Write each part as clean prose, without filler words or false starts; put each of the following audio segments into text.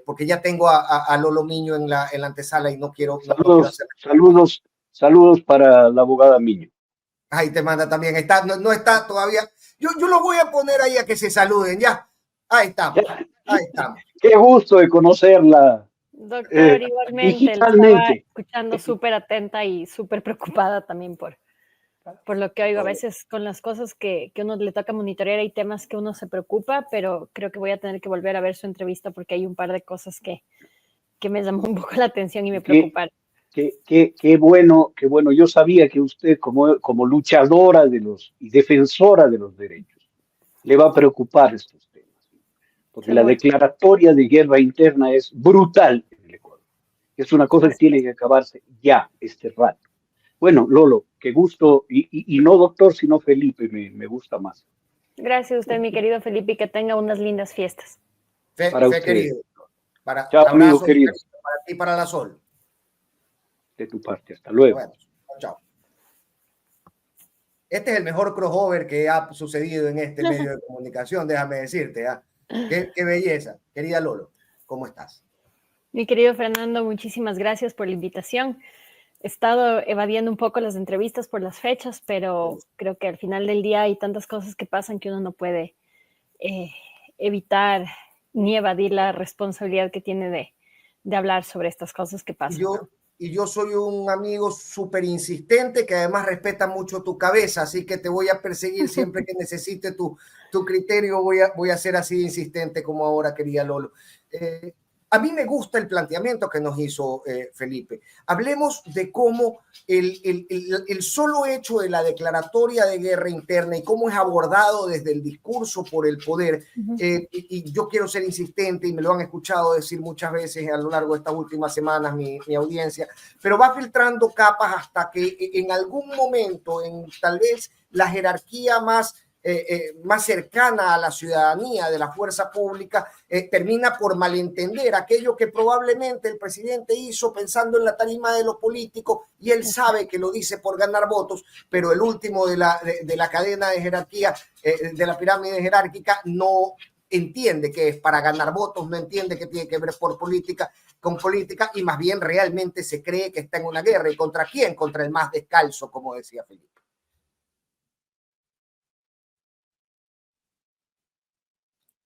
porque ya tengo a Lolo Miño en la antesala y no quiero hacer. Saludos para la abogada Miño. Ahí te manda también, no está todavía. Yo lo voy a poner ahí a que se saluden, ya. Ahí estamos. Qué gusto de conocerla. Doctor, igualmente, la estaba escuchando súper atenta y súper preocupada también por lo que oigo. A veces con las cosas que uno le toca monitorear hay temas que uno se preocupa, pero creo que voy a tener que volver a ver su entrevista porque hay un par de cosas que me llamó un poco la atención y me preocuparon. Qué bueno. Yo sabía que usted como luchadora y defensora de los derechos le va a preocupar estos temas. Porque la declaratoria de guerra interna es brutal en el Ecuador. Es una cosa que tiene que acabarse ya, este rato. Bueno, Lolo, qué gusto, y no doctor, sino Felipe, me gusta más. Gracias a usted, mi querido Felipe, y que tenga unas lindas fiestas. Para usted. Querido. Chao, amigo querido. Para ti, para la Sol. De tu parte, hasta luego. Bueno, chao. Este es el mejor crossover que ha sucedido en este medio de comunicación, déjame decirte. Qué belleza. Querida Lolo, ¿cómo estás? Mi querido Fernando, muchísimas gracias por la invitación. He estado evadiendo un poco las entrevistas por las fechas, pero creo que al final del día hay tantas cosas que pasan que uno no puede evitar ni evadir la responsabilidad que tiene de hablar sobre estas cosas que pasan. Y yo soy un amigo súper insistente que además respeta mucho tu cabeza, así que te voy a perseguir siempre que necesite tu criterio. Voy a ser así de insistente como ahora, querida Lolo. A mí me gusta el planteamiento que nos hizo Felipe. Hablemos de cómo el solo hecho de la declaratoria de guerra interna y cómo es abordado desde el discurso por el poder. Y yo quiero ser insistente y me lo han escuchado decir muchas veces a lo largo de estas últimas semanas mi audiencia, pero va filtrando capas hasta que en algún momento, en tal vez la jerarquía más cercana a la ciudadanía de la fuerza pública, termina por malentender aquello que probablemente el presidente hizo pensando en la tarima de lo político, y él sabe que lo dice por ganar votos, pero el último de la cadena de jerarquía, de la pirámide jerárquica, no entiende que es para ganar votos, no entiende que tiene que ver con política, y más bien realmente se cree que está en una guerra. ¿Y contra quién? Contra el más descalzo, como decía Felipe.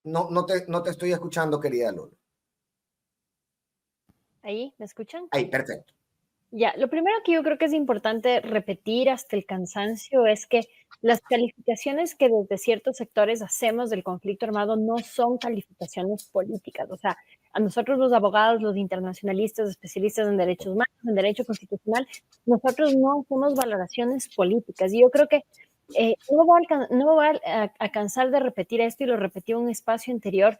No te estoy escuchando, querida Lolo. ¿Ahí? ¿Me escuchan? Ahí, perfecto. Ya, lo primero que yo creo que es importante repetir hasta el cansancio es que las calificaciones que desde ciertos sectores hacemos del conflicto armado no son calificaciones políticas. O sea, a nosotros los abogados, los internacionalistas, especialistas en derechos humanos, en derecho constitucional, nosotros no hacemos valoraciones políticas. Y yo creo que no voy a cansar de repetir esto, y lo repetí en un espacio anterior,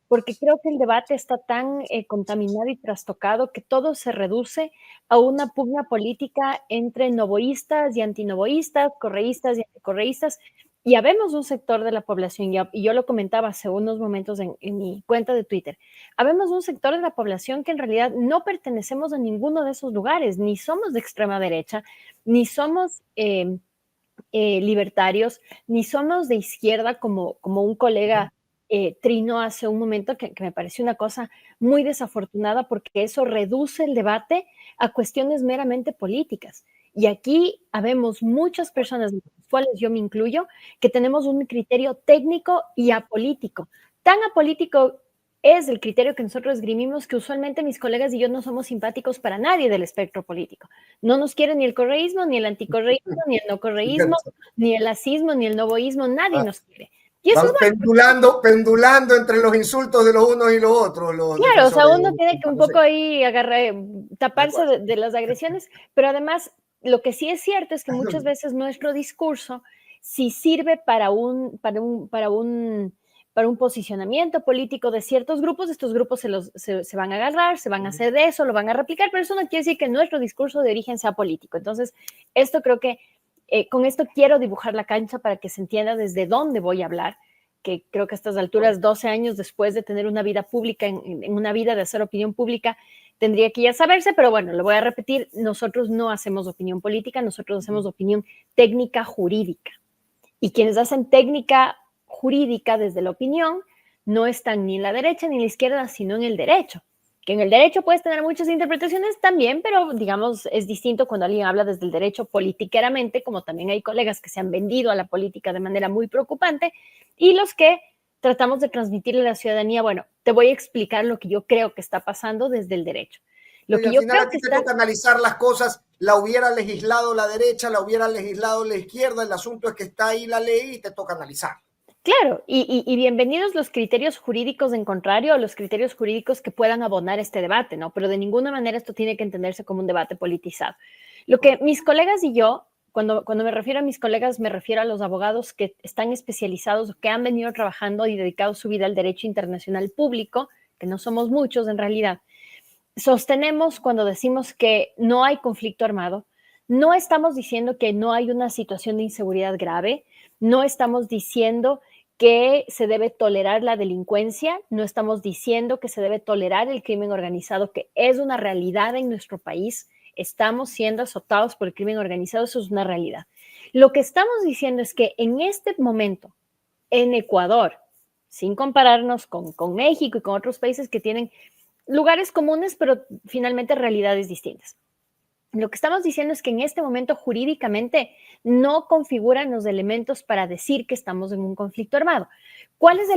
porque creo que el debate está tan contaminado y trastocado que todo se reduce a una pugna política entre novoístas y antinovoístas, correístas y anticorreístas. Y habemos un sector de la población, y yo lo comentaba hace unos momentos en mi cuenta de Twitter, habemos un sector de la población que en realidad no pertenecemos a ninguno de esos lugares, ni somos de extrema derecha, ni somos libertarios, ni somos de izquierda como un colega Trino hace un momento, que me pareció una cosa muy desafortunada, porque eso reduce el debate a cuestiones meramente políticas. Y aquí habemos muchas personas, de las cuales yo me incluyo, que tenemos un criterio técnico y apolítico. Tan apolítico es el criterio que nosotros esgrimimos que usualmente mis colegas y yo no somos simpáticos para nadie del espectro político. No nos quiere ni el correísmo, ni el anticorreísmo, ni el no correísmo, ni el asismo, ni el novoísmo, nadie nos quiere. Y eso van pendulando entre los insultos de los unos y los otros. Claro, o sea, uno tiene que un poco ahí taparse de las agresiones, pero además lo que sí es cierto es que muchas veces nuestro discurso sí sirve para un posicionamiento político de ciertos grupos. Estos grupos se van a agarrar, se van a hacer de eso, lo van a replicar, pero eso no quiere decir que nuestro discurso de origen sea político. Entonces, esto creo que con esto quiero dibujar la cancha para que se entienda desde dónde voy a hablar, que creo que a estas alturas, 12 años después de tener una vida pública, en una vida de hacer opinión pública, tendría que ya saberse, pero bueno, lo voy a repetir: nosotros no hacemos opinión política, nosotros hacemos opinión técnica jurídica. Y quienes hacen técnica jurídica desde la opinión no están ni en la derecha ni en la izquierda, sino en el derecho. Que en el derecho puedes tener muchas interpretaciones también, pero digamos es distinto cuando alguien habla desde el derecho politiqueramente, como también hay colegas que se han vendido a la política de manera muy preocupante, y los que tratamos de transmitirle a la ciudadanía, bueno, te voy a explicar lo que yo creo que está pasando desde el derecho. Lo que al yo final creo a ti que te está... toca analizar las cosas, la hubiera legislado la derecha, la hubiera legislado la izquierda, el asunto es que está ahí la ley y te toca analizar. Claro, y bienvenidos los criterios jurídicos en contrario a los criterios jurídicos que puedan abonar este debate, ¿no? Pero de ninguna manera esto tiene que entenderse como un debate politizado. Lo que mis colegas y yo, cuando me refiero a mis colegas, me refiero a los abogados que están especializados o que han venido trabajando y dedicado su vida al derecho internacional público, que no somos muchos en realidad. Sostenemos cuando decimos que no hay conflicto armado, no estamos diciendo que no hay una situación de inseguridad grave, no estamos diciendo que se debe tolerar la delincuencia, no estamos diciendo que se debe tolerar el crimen organizado, que es una realidad en nuestro país. Estamos siendo azotados por el crimen organizado, eso es una realidad. Lo que estamos diciendo es que en este momento, en Ecuador, sin compararnos con México y con otros países que tienen lugares comunes, pero finalmente realidades distintas. Lo que estamos diciendo es que en este momento jurídicamente no configuran los elementos para decir que estamos en un conflicto armado. ¿Cuál es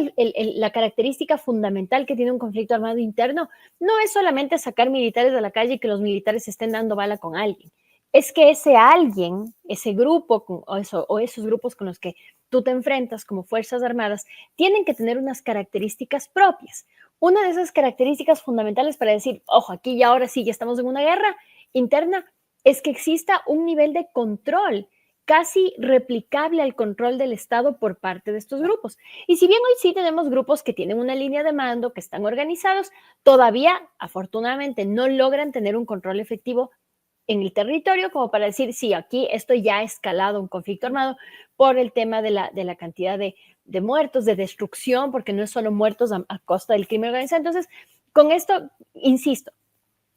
la característica fundamental que tiene un conflicto armado interno? No es solamente sacar militares de la calle y que los militares estén dando bala con alguien. Es que ese alguien, ese grupo o esos grupos con los que tú te enfrentas como Fuerzas Armadas, tienen que tener unas características propias. Una de esas características fundamentales para decir, ojo, aquí y ahora sí ya estamos en una guerra interna, es que exista un nivel de control casi replicable al control del Estado por parte de estos grupos. Y si bien hoy sí tenemos grupos que tienen una línea de mando, que están organizados, todavía, afortunadamente, no logran tener un control efectivo en el territorio como para decir, sí, aquí esto ya ha escalado un conflicto armado por el tema de la cantidad de muertos, de destrucción, porque no es solo muertos a costa del crimen organizado. Entonces, con esto, insisto,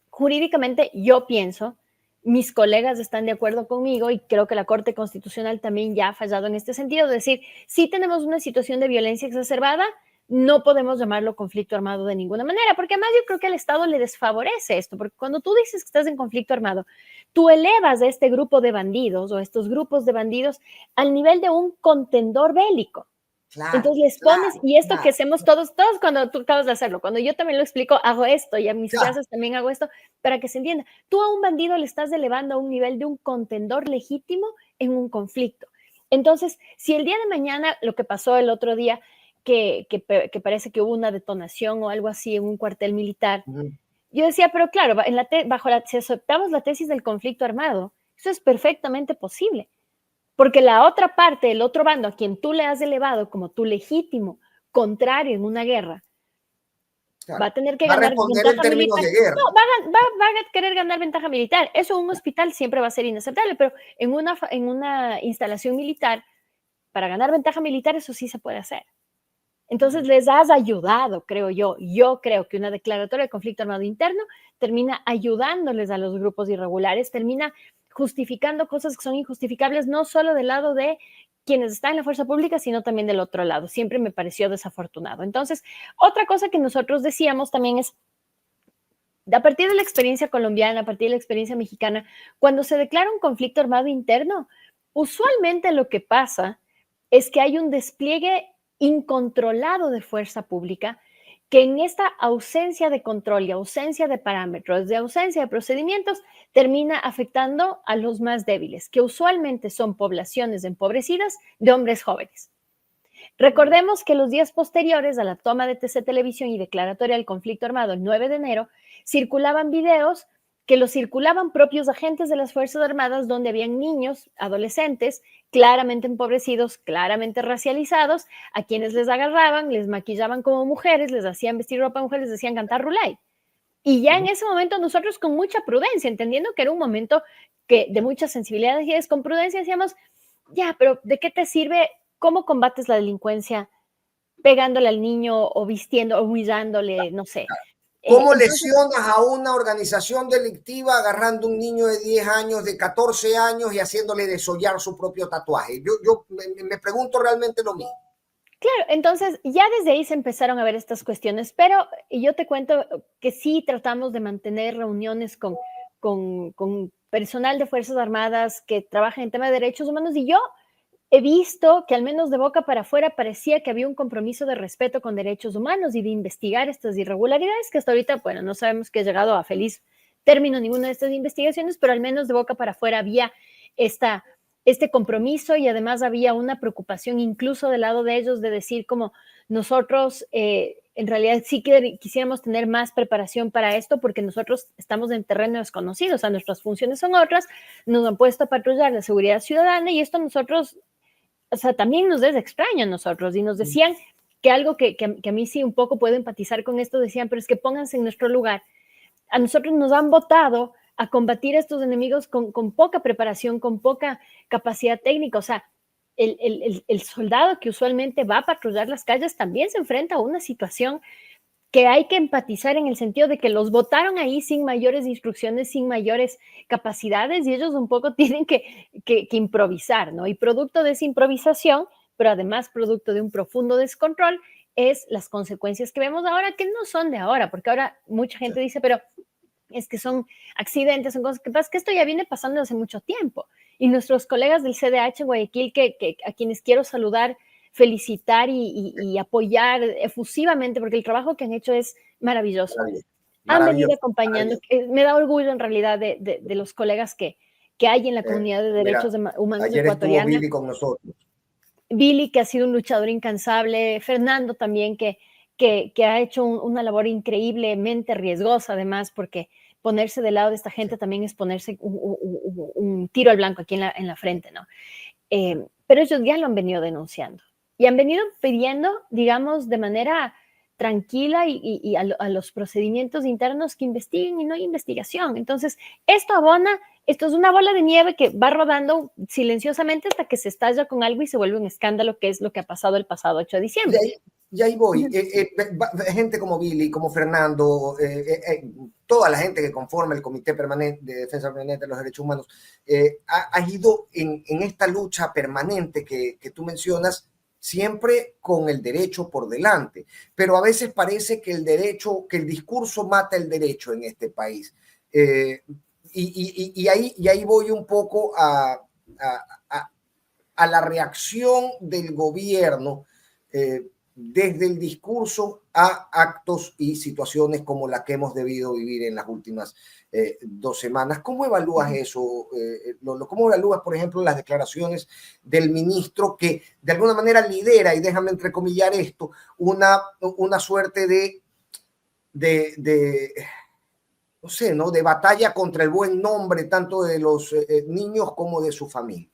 jurídicamente yo pienso, mis colegas están de acuerdo conmigo y creo que la Corte Constitucional también ya ha fallado en este sentido, es decir, si tenemos una situación de violencia exacerbada, no podemos llamarlo conflicto armado de ninguna manera, porque además yo creo que al Estado le desfavorece esto, porque cuando tú dices que estás en conflicto armado, tú elevas a este grupo de bandidos o estos grupos de bandidos al nivel de un contendor bélico. Claro, entonces les pones, y esto que hacemos todos cuando tú acabas de hacerlo, cuando yo también lo explico, hago esto y a mis clases también hago esto para que se entienda. Tú a un bandido le estás elevando a un nivel de un contendor legítimo en un conflicto. Entonces, si el día de mañana, lo que pasó el otro día, que parece que hubo una detonación o algo así en un cuartel militar, yo decía, pero claro, si aceptamos la tesis del conflicto armado, eso es perfectamente posible. Porque la otra parte, el otro bando a quien tú le has elevado como tu legítimo contrario en una guerra, va a tener que ganar ventaja militar. No, va a querer ganar ventaja militar. Eso en un hospital siempre va a ser inaceptable, pero en una instalación militar, para ganar ventaja militar, eso sí se puede hacer. Entonces les has ayudado, creo yo. Yo creo que una declaratoria de conflicto armado interno termina ayudándoles a los grupos irregulares, termina justificando cosas que son injustificables, no solo del lado de quienes están en la fuerza pública, sino también del otro lado. Siempre me pareció desafortunado. Entonces, otra cosa que nosotros decíamos también es, a partir de la experiencia colombiana, a partir de la experiencia mexicana, cuando se declara un conflicto armado interno, usualmente lo que pasa es que hay un despliegue incontrolado de fuerza pública que en esta ausencia de control y ausencia de parámetros, de ausencia de procedimientos, termina afectando a los más débiles, que usualmente son poblaciones empobrecidas de hombres jóvenes. Recordemos que los días posteriores a la toma de TC Televisión y declaratoria del conflicto armado el 9 de enero, circulaban videos que los circulaban propios agentes de las Fuerzas Armadas donde habían niños, adolescentes, claramente empobrecidos, claramente racializados, a quienes les agarraban, les maquillaban como mujeres, les hacían vestir ropa de mujeres, les decían cantar Rulay. Y ya en ese momento nosotros con mucha prudencia, entendiendo que era un momento de mucha sensibilidad, con prudencia decíamos, ya, pero ¿de qué te sirve? ¿Cómo combates la delincuencia pegándole al niño o vistiendo o humillándole, no sé? ¿Cómo lesionas a una organización delictiva agarrando un niño de 10 años, de 14 años y haciéndole desollar su propio tatuaje? Yo me pregunto realmente lo mismo. Claro, entonces ya desde ahí se empezaron a ver estas cuestiones, pero yo te cuento que sí tratamos de mantener reuniones con personal de Fuerzas Armadas que trabaja en tema de derechos humanos, y yo he visto que al menos de boca para afuera parecía que había un compromiso de respeto con derechos humanos y de investigar estas irregularidades que hasta ahorita, bueno, no sabemos que ha llegado a feliz término ninguna de estas investigaciones, pero al menos de boca para afuera había este compromiso, y además había una preocupación incluso del lado de ellos de decir como nosotros en realidad sí que quisiéramos tener más preparación para esto porque nosotros estamos en terreno desconocido, o sea, nuestras funciones son otras, nos han puesto a patrullar la seguridad ciudadana y esto nosotros, o sea, también nos es extraño a nosotros, y nos decían que algo que a mí sí un poco puedo empatizar con esto, decían, pero es que pónganse en nuestro lugar. A nosotros nos han votado a combatir a estos enemigos con poca preparación, con poca capacidad técnica. O sea, el soldado que usualmente va a patrullar las calles también se enfrenta a una situación que hay que empatizar en el sentido de que los votaron ahí sin mayores instrucciones, sin mayores capacidades, y ellos un poco tienen que improvisar, ¿no? Y producto de esa improvisación, pero además producto de un profundo descontrol, es las consecuencias que vemos ahora, que no son de ahora, porque ahora mucha gente dice, pero es que son accidentes, son cosas que pasa, que esto ya viene pasando hace mucho tiempo. Y nuestros colegas del CDH Guayaquil, que a quienes quiero saludar, felicitar y apoyar efusivamente, porque el trabajo que han hecho es maravilloso. Han venido acompañando, me da orgullo en realidad de los colegas que hay en la comunidad de derechos humanos ayer ecuatoriana. Estuvo Billy con nosotros. Billy, que ha sido un luchador incansable, Fernando también, que ha hecho una labor increíblemente riesgosa, además, porque ponerse del lado de esta gente también es ponerse un tiro al blanco aquí en la frente, ¿no? Pero ellos ya lo han venido denunciando y han venido pidiendo, digamos, de manera tranquila y a los procedimientos internos que investiguen, y no hay investigación. Entonces, esto es una bola de nieve que va rodando silenciosamente hasta que se estalla con algo y se vuelve un escándalo, que es lo que ha pasado el pasado 8 de diciembre. Y ahí voy. Gente como Billy, como Fernando, toda la gente que conforma el Comité Permanente de Defensa Permanente de los Derechos Humanos, ha ido en esta lucha permanente que tú mencionas, siempre con el derecho por delante. Pero a veces parece que el discurso mata el derecho en este país. Y ahí voy un poco a la reacción del gobierno desde el discurso a actos y situaciones como la que hemos debido vivir en las últimas 2 semanas. ¿Cómo evalúas eso, Lolo? ¿Cómo evalúas, por ejemplo, las declaraciones del ministro que de alguna manera lidera, y déjame entrecomillar esto, una suerte no sé, ¿no?, de batalla contra el buen nombre tanto de los niños como de sus familias?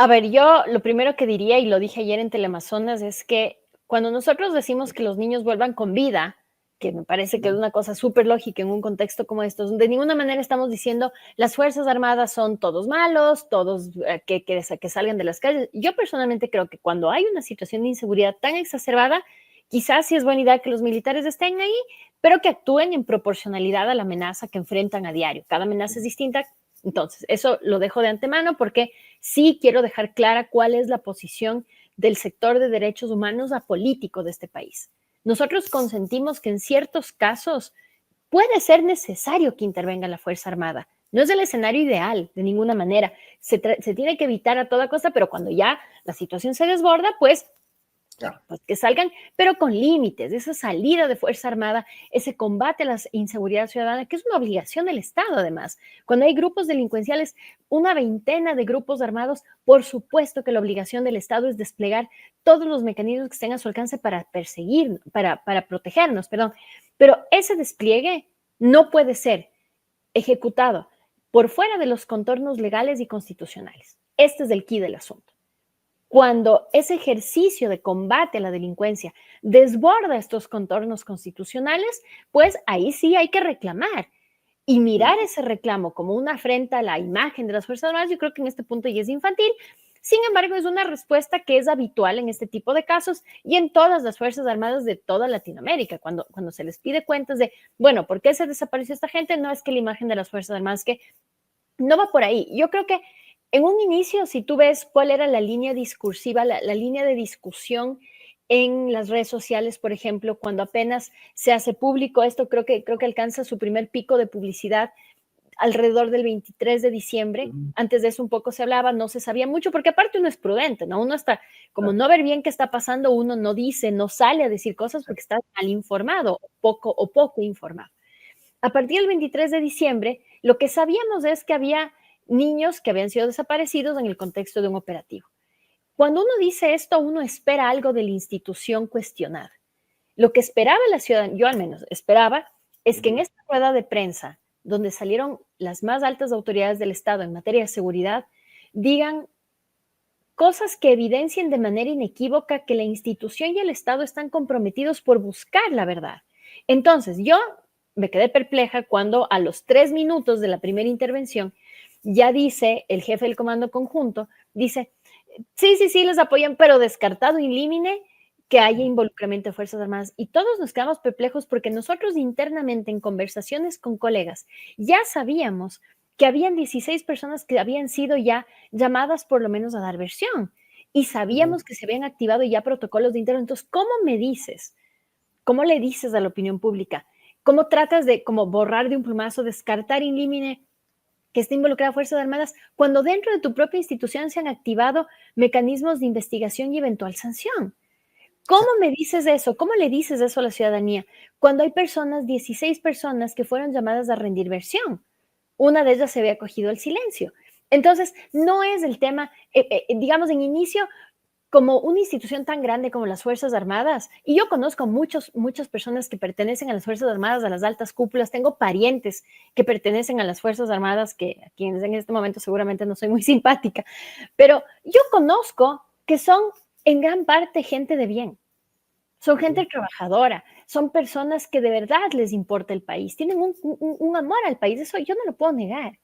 A ver, yo lo primero que diría, y lo dije ayer en Teleamazonas, es que cuando nosotros decimos que los niños vuelvan con vida, que me parece que es una cosa súper lógica en un contexto como estos, de ninguna manera estamos diciendo las Fuerzas Armadas son todos malos, todos que salgan de las calles. Yo personalmente creo que cuando hay una situación de inseguridad tan exacerbada, quizás sí es buena idea que los militares estén ahí, pero que actúen en proporcionalidad a la amenaza que enfrentan a diario. Cada amenaza es distinta. Entonces, eso lo dejo de antemano porque sí quiero dejar clara cuál es la posición del sector de derechos humanos apolítico de este país. Nosotros consentimos que en ciertos casos puede ser necesario que intervenga la Fuerza Armada. No es el escenario ideal, de ninguna manera. Se tiene que evitar a toda costa, pero cuando ya la situación se desborda, pues que salgan, pero con límites. Esa salida de Fuerza Armada, ese combate a la inseguridad ciudadana, que es una obligación del Estado, además. Cuando hay grupos delincuenciales, una veintena de grupos armados, por supuesto que la obligación del Estado es desplegar todos los mecanismos que estén a su alcance para perseguir, para protegernos, perdón. Pero ese despliegue no puede ser ejecutado por fuera de los contornos legales y constitucionales. Este es el quid del asunto. Cuando ese ejercicio de combate a la delincuencia desborda estos contornos constitucionales, pues ahí sí hay que reclamar. Y mirar ese reclamo como una afrenta a la imagen de las Fuerzas Armadas, yo creo que en este punto ya es infantil. Sin embargo, es una respuesta que es habitual en este tipo de casos y en todas las Fuerzas Armadas de toda Latinoamérica. Cuando se les pide cuentas de, bueno, ¿por qué se desapareció esta gente? No es que la imagen de las Fuerzas Armadas, que no va por ahí. Yo creo que En un inicio, si tú ves cuál era la línea discursiva, la línea de discusión en las redes sociales, por ejemplo, cuando apenas se hace público esto, creo que alcanza su primer pico de publicidad alrededor del 23 de diciembre. Antes de eso un poco se hablaba, no se sabía mucho, porque aparte uno es prudente, ¿no? Uno está, como no ver bien qué está pasando, uno no dice, no sale a decir cosas porque está mal informado o poco informado. A partir del 23 de diciembre, lo que sabíamos es que había niños que habían sido desaparecidos en el contexto de un operativo. Cuando uno dice esto, uno espera algo de la institución cuestionada. Lo que esperaba la ciudadanía, yo al menos esperaba, es que en esta rueda de prensa, donde salieron las más altas autoridades del Estado en materia de seguridad, digan cosas que evidencien de manera inequívoca que la institución y el Estado están comprometidos por buscar la verdad. Entonces, yo me quedé perpleja cuando a los 3 minutos de la primera intervención ya dice el jefe del Comando Conjunto, dice, sí, les apoyan, pero descartado in limine que haya involucramiento de Fuerzas Armadas. Y todos nos quedamos perplejos porque nosotros internamente en conversaciones con colegas ya sabíamos que habían 16 personas que habían sido ya llamadas por lo menos a dar versión y sabíamos que se habían activado ya protocolos de interno. Entonces, ¿cómo me dices? ¿Cómo le dices a la opinión pública? ¿Cómo tratas de como borrar de un plumazo, descartar in limine que esté involucrada Fuerzas Armadas cuando dentro de tu propia institución se han activado mecanismos de investigación y eventual sanción? ¿Cómo me dices eso? ¿Cómo le dices eso a la ciudadanía? Cuando hay personas, 16 personas que fueron llamadas a rendir versión. Una de ellas se había acogido al silencio. Entonces, no es el tema, digamos, en inicio, como una institución tan grande como las Fuerzas Armadas, y yo conozco muchas personas que pertenecen a las Fuerzas Armadas, a las altas cúpulas, tengo parientes que pertenecen a las Fuerzas Armadas, que a quienes en este momento seguramente no soy muy simpática, pero yo conozco que son en gran parte gente de bien. Son gente trabajadora, son personas que de verdad les importa el país, tienen un amor al país, eso yo no lo puedo negar.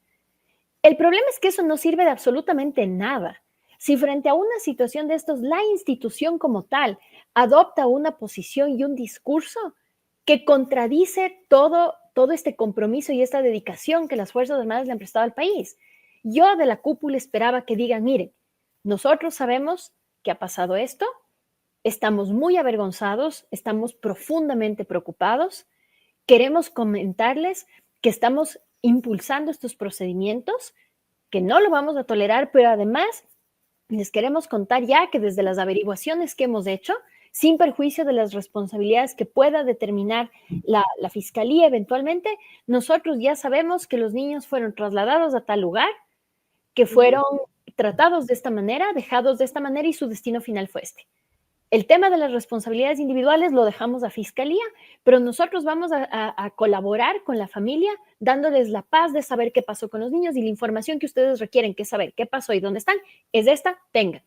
El problema es que eso no sirve de absolutamente nada. Si frente a una situación de estos, la institución como tal adopta una posición y un discurso que contradice todo este compromiso y esta dedicación que las Fuerzas Armadas le han prestado al país. Yo de la cúpula esperaba que digan, miren, nosotros sabemos que ha pasado esto, estamos muy avergonzados, estamos profundamente preocupados, queremos comentarles que estamos impulsando estos procedimientos, que no lo vamos a tolerar, pero además les queremos contar ya que desde las averiguaciones que hemos hecho, sin perjuicio de las responsabilidades que pueda determinar la Fiscalía eventualmente, nosotros ya sabemos que los niños fueron trasladados a tal lugar, que fueron tratados de esta manera, dejados de esta manera y su destino final fue este. El tema de las responsabilidades individuales lo dejamos a Fiscalía, pero nosotros vamos a colaborar con la familia, dándoles la paz de saber qué pasó con los niños y la información que ustedes requieren, que es saber qué pasó y dónde están, es esta, tengan.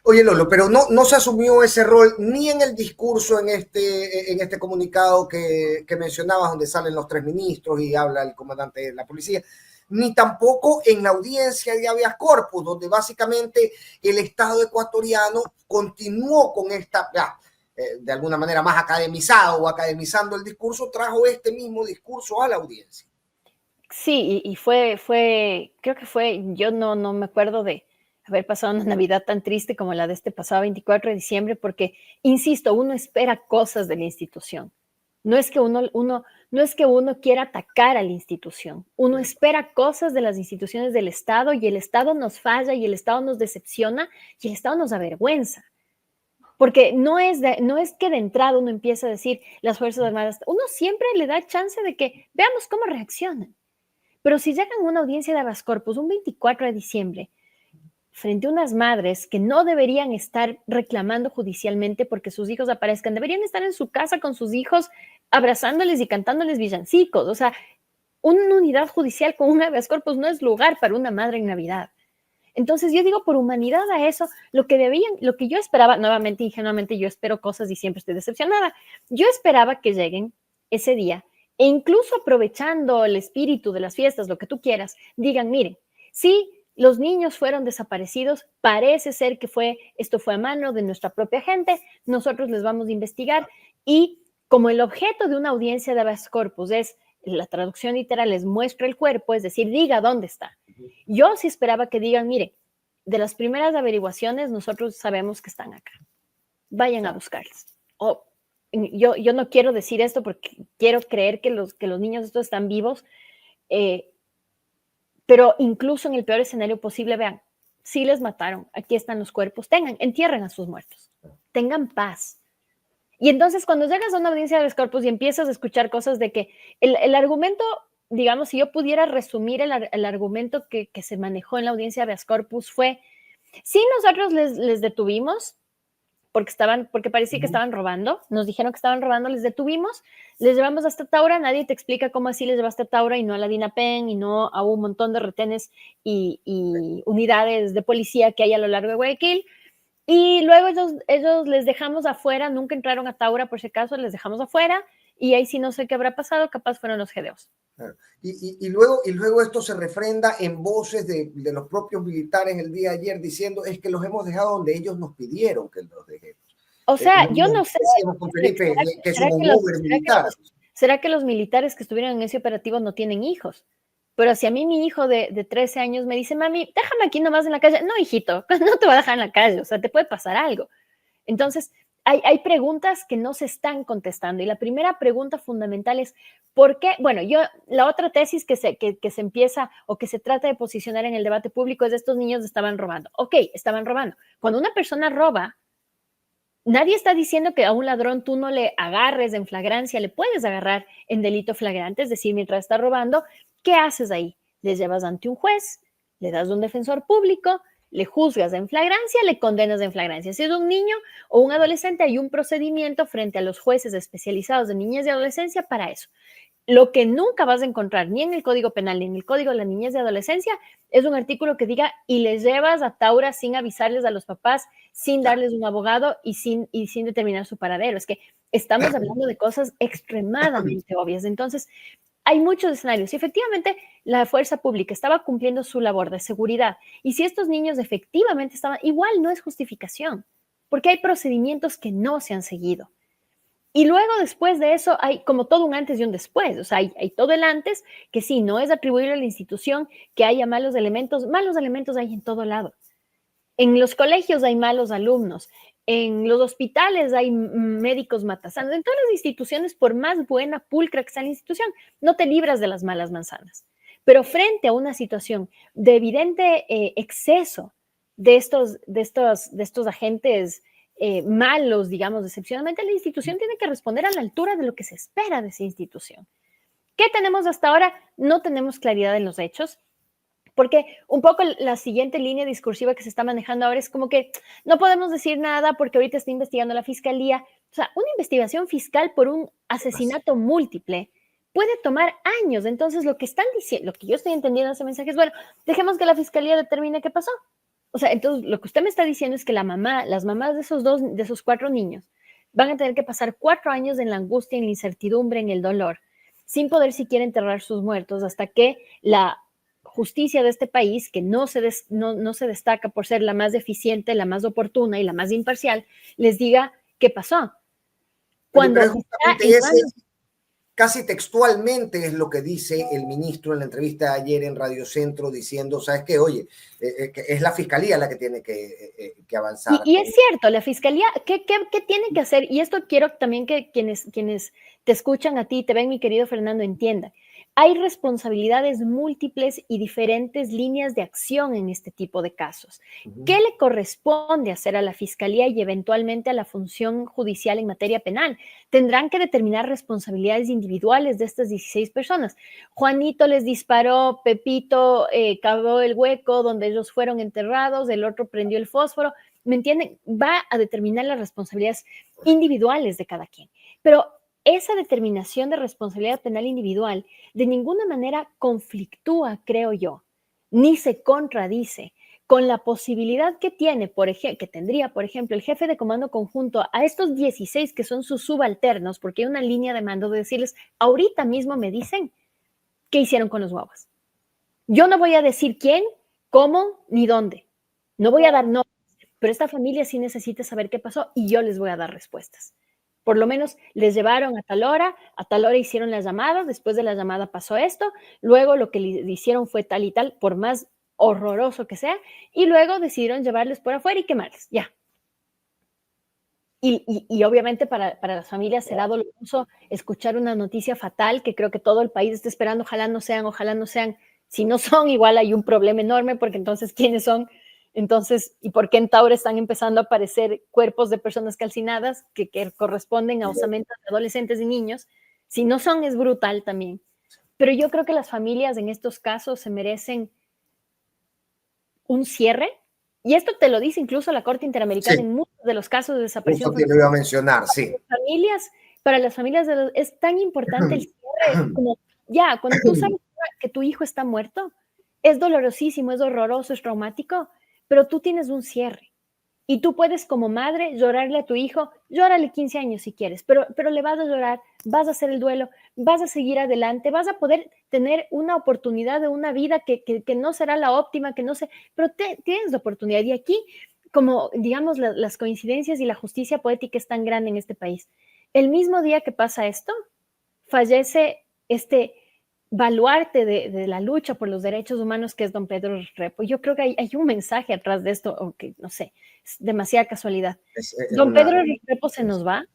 Oye, Lolo, pero no se asumió ese rol ni en el discurso en este comunicado que mencionabas, donde salen los 3 ministros y habla el comandante de la policía, ni tampoco en la audiencia de habeas corpus, donde básicamente el Estado ecuatoriano continuó con esta, de alguna manera más academizado o academizando el discurso, trajo este mismo discurso a la audiencia. Sí, y fue, creo que fue, yo no me acuerdo de haber pasado una Navidad tan triste como la de este pasado 24 de diciembre, porque, insisto, uno espera cosas de la institución. No es que uno quiera atacar a la institución, uno espera cosas de las instituciones del Estado y el Estado nos falla y el Estado nos decepciona y el Estado nos avergüenza. Porque no es que de entrada uno empiece a decir las Fuerzas Armadas, uno siempre le da chance de que veamos cómo reaccionan. Pero si llegan a una audiencia de habeas corpus un 24 de diciembre, frente a unas madres que no deberían estar reclamando judicialmente porque sus hijos aparezcan, deberían estar en su casa con sus hijos abrazándoles y cantándoles villancicos. O sea, una unidad judicial con un habeas corpus no es lugar para una madre en Navidad. Entonces yo digo, por humanidad a eso, lo que yo esperaba, nuevamente, ingenuamente, yo espero cosas y siempre estoy decepcionada. Yo esperaba que lleguen ese día e incluso aprovechando el espíritu de las fiestas, lo que tú quieras, digan, miren, sí, los niños fueron desaparecidos, parece ser que esto fue a mano de nuestra propia gente, nosotros les vamos a investigar y como el objeto de una audiencia de habeas corpus es, la traducción literal es muestra el cuerpo, es decir, diga dónde está. Yo sí esperaba que digan, mire, de las primeras averiguaciones nosotros sabemos que están acá, vayan a buscarles. O yo no quiero decir esto porque quiero creer que los niños estos están vivos, pero incluso en el peor escenario posible, vean, sí les mataron, aquí están los cuerpos, entierren a sus muertos, tengan paz. Y entonces cuando llegas a una audiencia de los corpus y empiezas a escuchar cosas de que el argumento, digamos, si yo pudiera resumir el argumento que se manejó en la audiencia de habeas corpus fue, sí, nosotros les detuvimos, porque parecía que estaban robando, nos dijeron que estaban robando, les detuvimos, les llevamos hasta Taura, nadie te explica cómo así les llevaste a Taura y no a la DINAPEN y no a un montón de retenes y unidades de policía que hay a lo largo de Guayaquil. Y luego ellos les dejamos afuera, nunca entraron a Taura por si acaso, les dejamos afuera y ahí sí no sé qué habrá pasado, capaz fueron los GDOs. Y luego esto se refrenda en voces de los propios militares el día de ayer diciendo es que los hemos dejado donde ellos nos pidieron que los dejemos. O sea, yo no sé. Decíamos con Felipe que es un over militar. ¿Será que los militares que estuvieron en ese operativo no tienen hijos? Pero si a mí mi hijo de 13 años me dice, mami, déjame aquí nomás en la calle. No, hijito, no te va a dejar en la calle, o sea, te puede pasar algo. Entonces, hay preguntas que no se están contestando. Y la primera pregunta fundamental es, ¿por qué? Bueno, la otra tesis que se empieza o que se trata de posicionar en el debate público es de estos niños estaban robando. Ok, estaban robando. Cuando una persona roba, nadie está diciendo que a un ladrón tú no le agarres en flagrancia, le puedes agarrar en delito flagrante, es decir, mientras está robando, ¿qué haces ahí? Les llevas ante un juez, le das un defensor público, le juzgas en flagrancia, le condenas en flagrancia. Si es un niño o un adolescente, hay un procedimiento frente a los jueces especializados de niñez y adolescencia para eso. Lo que nunca vas a encontrar ni en el Código Penal ni en el Código de la Niñez y Adolescencia es un artículo que diga y les llevas a Taura sin avisarles a los papás, sin darles un abogado y sin determinar su paradero. Es que estamos hablando de cosas extremadamente obvias. Entonces, hay muchos escenarios. Y efectivamente, la fuerza pública estaba cumpliendo su labor de seguridad. Y si estos niños efectivamente estaban, igual no es justificación, porque hay procedimientos que no se han seguido. Y luego después de eso hay como todo un antes y un después, o sea, hay todo el antes, que sí, no es atribuirle a la institución que haya malos elementos hay en todo lado. En los colegios hay malos alumnos, en los hospitales hay médicos matasanos, en todas las instituciones, por más buena, pulcra que sea la institución, no te libras de las malas manzanas. Pero frente a una situación de evidente exceso de estos agentes malos, digamos, excepcionalmente, la institución tiene que responder a la altura de lo que se espera de esa institución. ¿Qué tenemos hasta ahora? No tenemos claridad en los hechos, porque un poco la siguiente línea discursiva que se está manejando ahora es como que no podemos decir nada porque ahorita está investigando la fiscalía. O sea, una investigación fiscal por un asesinato múltiple puede tomar años. Entonces, lo que están diciendo, lo que yo estoy entendiendo de ese mensaje es, bueno, dejemos que la fiscalía determine qué pasó. O sea, entonces lo que usted me está diciendo es que las mamás de esos 4 niños van a tener que pasar 4 años en la angustia, en la incertidumbre, en el dolor, sin poder siquiera enterrar sus muertos hasta que la justicia de este país, que no se destaca por ser la más eficiente, la más oportuna y la más imparcial, les diga qué pasó. Cuando casi textualmente es lo que dice el ministro en la entrevista de ayer en Radio Centro, diciendo, ¿sabes qué? Oye, es la fiscalía la que tiene que avanzar. Y es cierto, la fiscalía, ¿qué tiene que hacer? Y esto quiero también que quienes te escuchan a ti, te ven, mi querido Fernando, entiendan. Hay responsabilidades múltiples y diferentes líneas de acción en este tipo de casos. ¿Qué le corresponde hacer a la fiscalía y eventualmente a la función judicial en materia penal? Tendrán que determinar responsabilidades individuales de estas 16 personas. Juanito les disparó, Pepito cavó el hueco donde ellos fueron enterrados, el otro prendió el fósforo. ¿Me entienden? Va a determinar las responsabilidades individuales de cada quien. Pero esa determinación de responsabilidad penal individual de ninguna manera conflictúa, creo yo, ni se contradice con la posibilidad que tiene, que tendría, por ejemplo, el jefe de comando conjunto a estos 16 que son sus subalternos, porque hay una línea de mando de decirles, ahorita mismo me dicen qué hicieron con los guaguas. Yo no voy a decir quién, cómo, ni dónde. No voy a dar nombres, pero esta familia sí necesita saber qué pasó y yo les voy a dar respuestas. Por lo menos les llevaron a tal hora hicieron la llamada, después de la llamada pasó esto, luego lo que le hicieron fue tal y tal, por más horroroso que sea, y luego decidieron llevarles por afuera y quemarles, ya. Y obviamente para las familias será doloroso escuchar una noticia fatal que creo que todo el país está esperando, ojalá no sean, si no son, igual hay un problema enorme, porque entonces, ¿quiénes son? Entonces, ¿y por qué en Taura están empezando a aparecer cuerpos de personas calcinadas que corresponden a osamentas de adolescentes y niños? Si no son, es brutal también. Pero yo creo que las familias en estos casos se merecen un cierre, y esto te lo dice incluso la Corte Interamericana en muchos de los casos de desaparición. Eso te lo iba a mencionar, sí. Para las familias es tan importante el cierre, como ya, cuando tú sabes que tu hijo está muerto, es dolorosísimo, es horroroso, es traumático, pero tú tienes un cierre. Y tú puedes como madre llorarle a tu hijo, llórale 15 años si quieres, pero le vas a llorar, vas a hacer el duelo, vas a seguir adelante, vas a poder tener una oportunidad de una vida que no será la óptima, que no sé, pero tienes la oportunidad. Y aquí, como digamos, las coincidencias y la justicia poética es tan grande en este país. El mismo día que pasa esto, fallece este baluarte de la lucha por los derechos humanos que es don Pedro Restrepo. Yo creo que hay un mensaje atrás de esto, o que no sé, es demasiada casualidad. Don Pedro Restrepo se nos va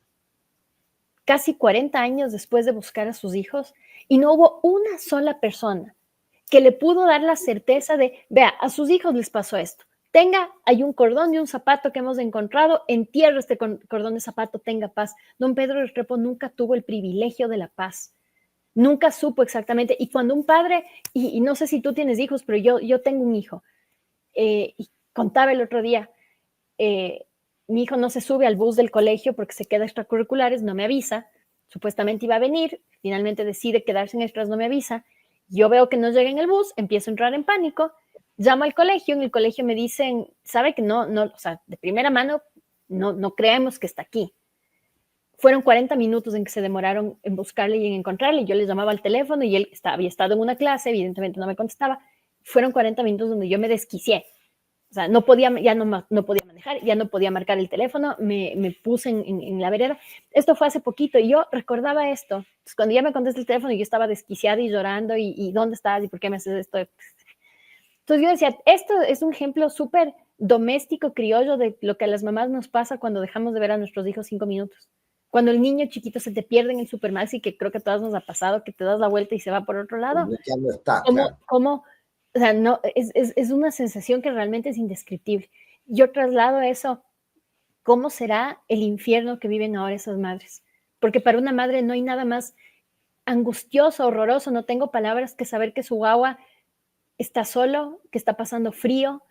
casi 40 años después de buscar a sus hijos y no hubo una sola persona que le pudo dar la certeza de, vea, a sus hijos les pasó esto. Hay un cordón de un zapato que hemos encontrado, entierro este cordón de zapato, tenga paz. Don Pedro Restrepo nunca tuvo el privilegio de la paz. Nunca supo exactamente. Y cuando un padre, y no sé si tú tienes hijos, pero yo tengo un hijo, y contaba el otro día, mi hijo no se sube al bus del colegio porque se queda extracurriculares, no me avisa, supuestamente iba a venir, finalmente decide quedarse en extras, no me avisa, yo veo que no llega en el bus, empiezo a entrar en pánico, llamo al colegio, en el colegio me dicen, sabe que no, o sea, de primera mano, no creemos que está aquí. Fueron 40 minutos en que se demoraron en buscarle y en encontrarle. Yo le llamaba al teléfono y él había estado en una clase, evidentemente no me contestaba. Fueron 40 minutos donde yo me desquicié. O sea, no podía manejar, ya no podía marcar el teléfono, me puse en la vereda. Esto fue hace poquito y yo recordaba esto. Entonces, cuando ya me contesté el teléfono, yo estaba desquiciada y llorando y ¿dónde estás? ¿Y por qué me haces esto? Entonces yo decía, esto es un ejemplo súper doméstico, criollo de lo que a las mamás nos pasa cuando dejamos de ver a nuestros hijos 5 minutos. Cuando el niño chiquito se te pierde en el supermaxi, que creo que a todas nos ha pasado, que te das la vuelta y se va por otro lado. Ya no está, ¿Cómo? O sea, no, es una sensación que realmente es indescriptible. Yo traslado eso, ¿cómo será el infierno que viven ahora esas madres? Porque para una madre no hay nada más angustioso, horroroso, no tengo palabras, que saber que su guagua está solo, que está pasando frío,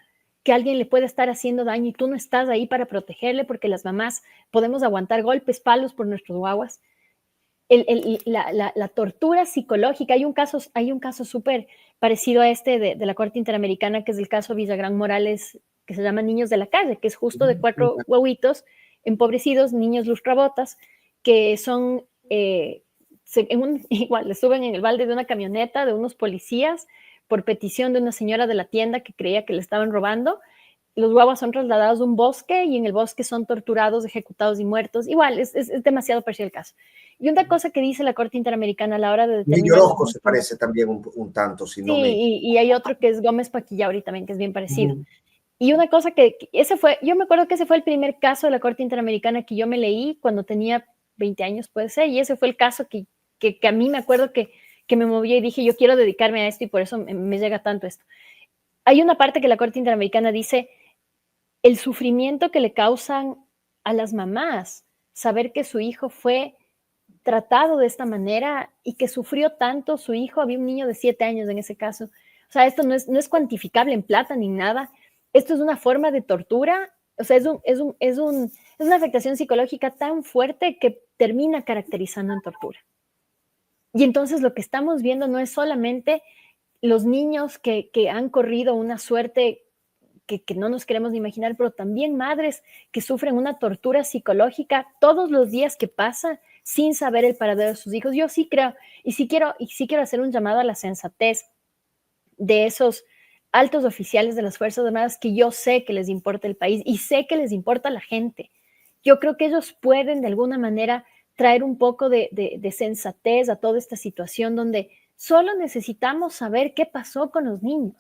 que alguien le puede estar haciendo daño y tú no estás ahí para protegerle, porque las mamás podemos aguantar golpes, palos por nuestros guaguas. La tortura psicológica, hay un caso súper parecido a este de la Corte Interamericana, que es el caso Villagrán Morales, que se llama Niños de la Calle, que es justo de 4 huevitos empobrecidos, niños lustrabotas, que son, igual, le suben en el balde de una camioneta de unos policías, por petición de una señora de la tienda que creía que le estaban robando. Los guaguas son trasladados a un bosque y en el bosque son torturados, ejecutados y muertos. Igual, es demasiado parecido el caso. Y una cosa que dice la Corte Interamericana a la hora de determinar... Niño Orozco se parece también un tanto, si no me... y hay otro que es Gómez Paquillauri también, que es bien parecido. Y una cosa yo me acuerdo que ese fue el primer caso de la Corte Interamericana que yo me leí cuando tenía 20 años, puede ser, y ese fue el caso que a mí me acuerdo que me movía y dije, yo quiero dedicarme a esto y por eso me llega tanto esto. Hay una parte que la Corte Interamericana dice, el sufrimiento que le causan a las mamás, saber que su hijo fue tratado de esta manera y que sufrió tanto su hijo, había un niño de 7 años en ese caso. O sea, esto no es cuantificable en plata ni nada. Esto es una forma de tortura, o sea, es una afectación psicológica tan fuerte que termina caracterizando en tortura. Y entonces lo que estamos viendo no es solamente los niños que han corrido una suerte que no nos queremos ni imaginar, pero también madres que sufren una tortura psicológica todos los días que pasa sin saber el paradero de sus hijos. Yo sí creo, y sí quiero hacer un llamado a la sensatez de esos altos oficiales de las Fuerzas Armadas que yo sé que les importa el país y sé que les importa la gente. yo creo que ellos pueden de alguna manera traer un poco de sensatez a toda esta situación donde solo necesitamos saber qué pasó con los niños.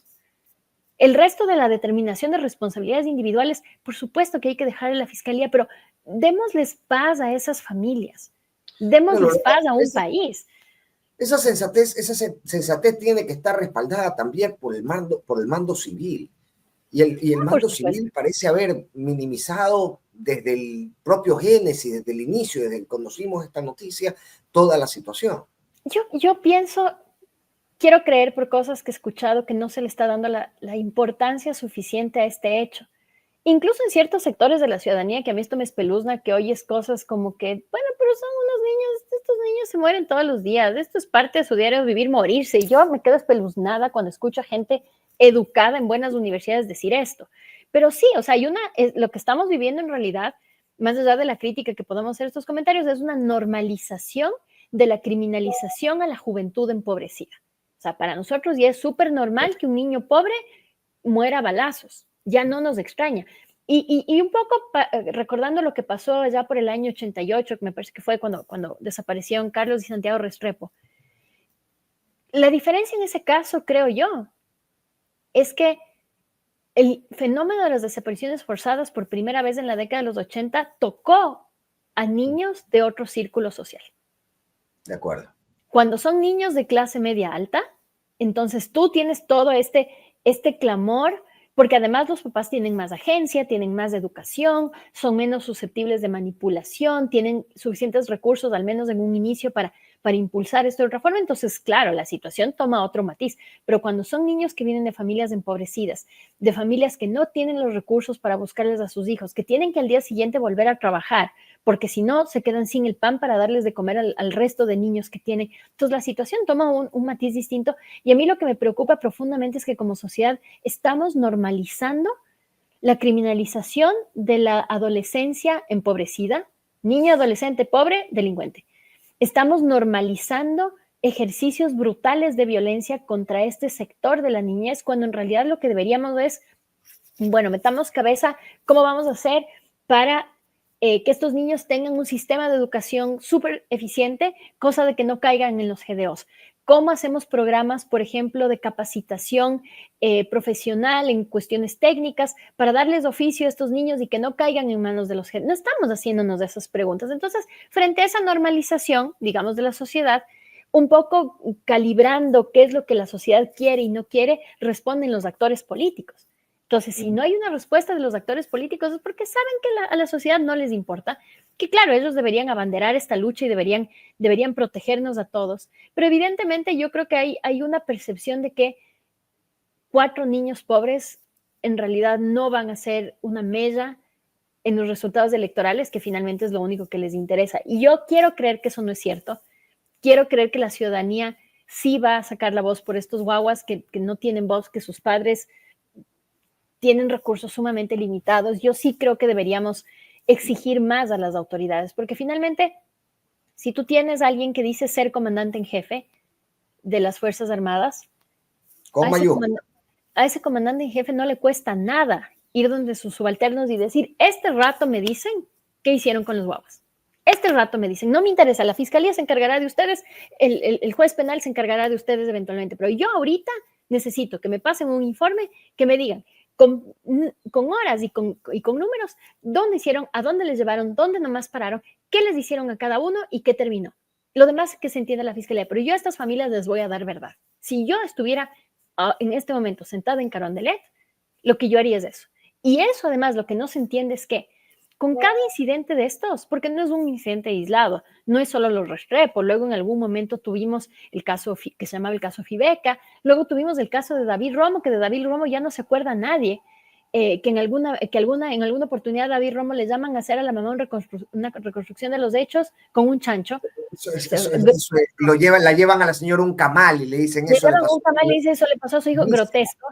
El resto de la determinación de responsabilidades individuales, por supuesto que hay que dejar en la fiscalía, pero démosles paz a esas familias, démosles paz a un país. Esa sensatez tiene que estar respaldada también por el mando civil. Y el mando civil parece haber minimizado desde el propio génesis, desde el inicio, desde que conocimos esta noticia, toda la situación. Yo pienso, quiero creer por cosas que he escuchado que no se le está dando la importancia suficiente a este hecho. Incluso en ciertos sectores de la ciudadanía, que a mí esto me espeluzna, que oyes cosas como que, bueno, pero son unos niños, estos niños se mueren todos los días, esto es parte de su diario vivir, morirse. Y yo me quedo espeluznada cuando escucho a gente educada en buenas universidades decir esto. Pero sí, o sea, lo que estamos viviendo en realidad, más allá de la crítica que podemos hacer estos comentarios, es una normalización de la criminalización a la juventud empobrecida. O sea, para nosotros ya es súper normal que un niño pobre muera a balazos. Ya no nos extraña. Y un poco recordando lo que pasó allá por el año 88, que me parece que fue cuando desaparecieron Carlos y Santiago Restrepo. La diferencia en ese caso, creo yo, es que el fenómeno de las desapariciones forzadas por primera vez en la década de los 80 tocó a niños de otro círculo social. De acuerdo. Cuando son niños de clase media alta, entonces tú tienes todo este clamor, porque además los papás tienen más agencia, tienen más educación, son menos susceptibles de manipulación, tienen suficientes recursos, al menos en un inicio, para impulsar esto de otra forma. Entonces, claro, la situación toma otro matiz, pero cuando son niños que vienen de familias empobrecidas, de familias que no tienen los recursos para buscarles a sus hijos, que tienen que al día siguiente volver a trabajar, porque si no, se quedan sin el pan para darles de comer al resto de niños que tienen. Entonces, la situación toma un matiz distinto, y a mí lo que me preocupa profundamente es que como sociedad estamos normalizando la criminalización de la adolescencia empobrecida, niño, adolescente, pobre, delincuente. Estamos normalizando ejercicios brutales de violencia contra este sector de la niñez, cuando en realidad lo que deberíamos es, bueno, metamos cabeza, ¿cómo vamos a hacer para que estos niños tengan un sistema de educación súper eficiente, cosa de que no caigan en los GDOs? ¿Cómo hacemos programas, por ejemplo, de capacitación profesional en cuestiones técnicas para darles oficio a estos niños y que no caigan en manos de los GDOs? No estamos haciéndonos de esas preguntas. Entonces, frente a esa normalización, digamos, de la sociedad, un poco calibrando qué es lo que la sociedad quiere y no quiere, responden los actores políticos. Entonces, si no hay una respuesta de los actores políticos es porque saben que a la sociedad no les importa, que claro, ellos deberían abanderar esta lucha y deberían protegernos a todos, pero evidentemente yo creo que hay una percepción de que 4 niños pobres en realidad no van a ser una mella en los resultados electorales, que finalmente es lo único que les interesa. Y yo quiero creer que eso no es cierto. Quiero creer que la ciudadanía sí va a sacar la voz por estos guaguas que no tienen voz, que sus padres tienen recursos sumamente limitados. Yo sí creo que deberíamos exigir más a las autoridades, porque finalmente, si tú tienes a alguien que dice ser comandante en jefe de las Fuerzas Armadas, a ese comandante en jefe no le cuesta nada ir donde sus subalternos y decir, este rato me dicen qué hicieron con los guaguas. Este rato me dicen, no me interesa, la fiscalía se encargará de ustedes, el juez penal se encargará de ustedes eventualmente, pero yo ahorita necesito que me pasen un informe, que me digan con horas y con números, dónde hicieron, a dónde les llevaron, dónde nomás pararon, qué les hicieron a cada uno y qué terminó. Lo demás que se entiende la fiscalía, pero yo a estas familias les voy a dar verdad. Si yo estuviera en este momento sentada en Carondelet, lo que yo haría es eso. Y eso además lo que no se entiende es que con cada incidente de estos, porque no es un incidente aislado, no es solo los Restrepo, luego en algún momento tuvimos el caso que se llamaba el caso Fibeca, luego tuvimos el caso de David Romo, que de David Romo ya no se acuerda nadie, que en alguna oportunidad David Romo le llaman a hacer a la mamá una reconstrucción de los hechos con un chancho. La llevan a la señora un camal y le dicen eso. Le llevan un camal y le dicen eso le pasó a su hijo, grotesco.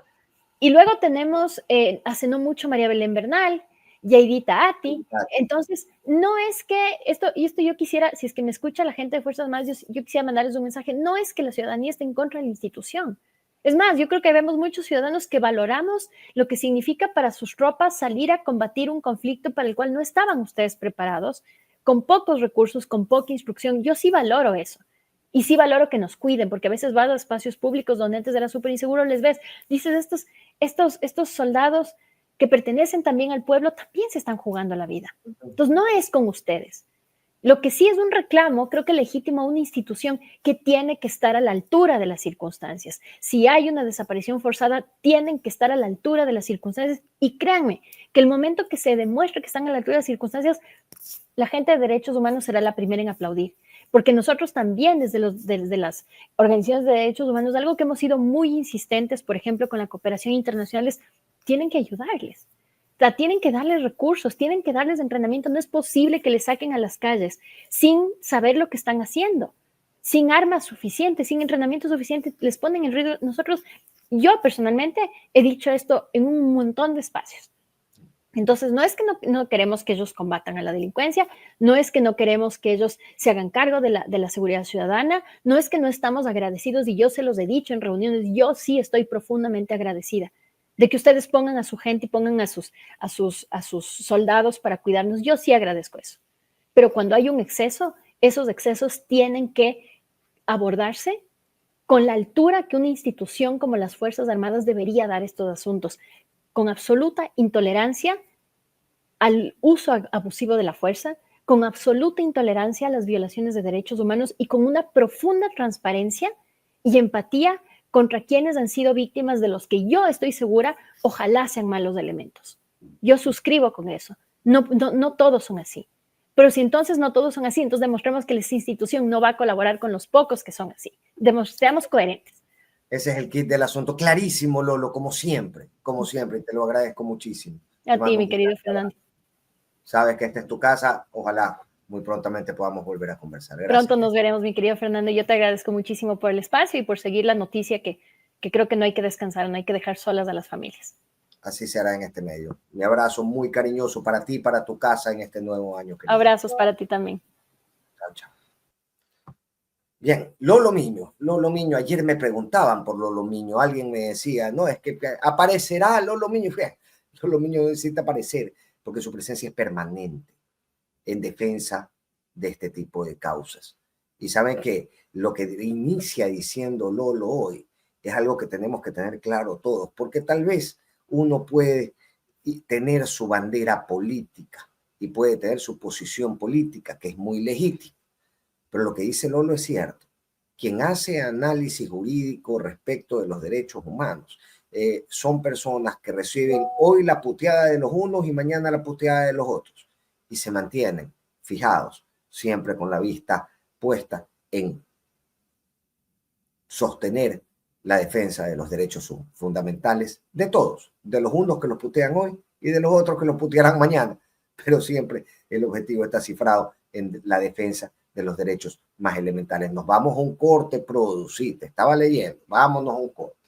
Y luego tenemos hace no mucho María Belén Bernal, Yaidita Ati. Entonces, no es que esto yo quisiera, si es que me escucha la gente de Fuerzas Armadas, yo quisiera mandarles un mensaje, no es que la ciudadanía esté en contra de la institución, Es más, yo creo que vemos muchos ciudadanos que valoramos lo que significa para sus tropas salir a combatir un conflicto para el cual no estaban ustedes preparados, con pocos recursos, con poca instrucción. Yo sí valoro eso. Y sí valoro que nos cuiden, porque a veces vas a espacios públicos donde antes era súper inseguro, les ves, dices, estos soldados que pertenecen también al pueblo también se están jugando la vida. Entonces, no es con ustedes. Lo que sí es un reclamo, creo que legítimo a una institución que tiene que estar a la altura de las circunstancias. Si hay una desaparición forzada, tienen que estar a la altura de las circunstancias. Y créanme, que el momento que se demuestre que están a la altura de las circunstancias, la gente de derechos humanos será la primera en aplaudir. Porque nosotros también, desde las organizaciones de derechos humanos, algo que hemos sido muy insistentes, por ejemplo, con la cooperación internacional, es tienen que ayudarles. O sea, tienen que darles recursos, tienen que darles entrenamiento. No es posible que les saquen a las calles sin saber lo que están haciendo, sin armas suficientes, sin entrenamiento suficiente. Les ponen en riesgo. Nosotros, yo personalmente he dicho esto en un montón de espacios. Entonces, no es que no queremos que ellos combatan a la delincuencia, no es que no queremos que ellos se hagan cargo de la seguridad ciudadana, no es que no estamos agradecidos, y yo se los he dicho en reuniones, yo sí estoy profundamente agradecida de que ustedes pongan a su gente y pongan a sus soldados para cuidarnos. Yo sí agradezco eso. Pero cuando hay un exceso, esos excesos tienen que abordarse con la altura que una institución como las Fuerzas Armadas debería dar estos asuntos, con absoluta intolerancia al uso abusivo de la fuerza, con absoluta intolerancia a las violaciones de derechos humanos y con una profunda transparencia y empatía contra quienes han sido víctimas de los que yo estoy segura, ojalá sean malos elementos. Yo suscribo con eso. No todos son así. Pero si entonces no todos son así, entonces demostremos que la institución no va a colaborar con los pocos que son así. Seamos coherentes. Ese es el kit del asunto. Clarísimo, Lolo, como siempre, y te lo agradezco muchísimo. A ti, mi querido Fernando. Sabes que esta es tu casa, ojalá muy prontamente podamos volver a conversar. Gracias. Pronto nos veremos, mi querido Fernando. Yo te agradezco muchísimo por el espacio y por seguir la noticia que creo que no hay que descansar, no hay que dejar solas a las familias. Así se hará en este medio. Mi abrazo muy cariñoso para ti y para tu casa en este nuevo año. Querido. Abrazos para ti también. Chao, chao. Bien, Lolo Miño, ayer me preguntaban por Lolo Miño, alguien me decía, no, es que aparecerá Lolo Miño. Lolo Miño necesita aparecer porque su presencia es permanente en defensa de este tipo de causas. Y saben que lo que inicia diciendo Lolo hoy es algo que tenemos que tener claro todos, porque tal vez uno puede tener su bandera política y puede tener su posición política, que es muy legítima. Pero lo que dice Lolo es cierto. Quien hace análisis jurídico respecto de los derechos humanos son personas que reciben hoy la puteada de los unos y mañana la puteada de los otros. Y se mantienen fijados, siempre con la vista puesta en sostener la defensa de los derechos fundamentales de todos, de los unos que los putean hoy y de los otros que los putearán mañana. Pero siempre el objetivo está cifrado en la defensa de los derechos más elementales. Nos vamos a un corte, Produ, sí, te estaba leyendo, vámonos a un corte.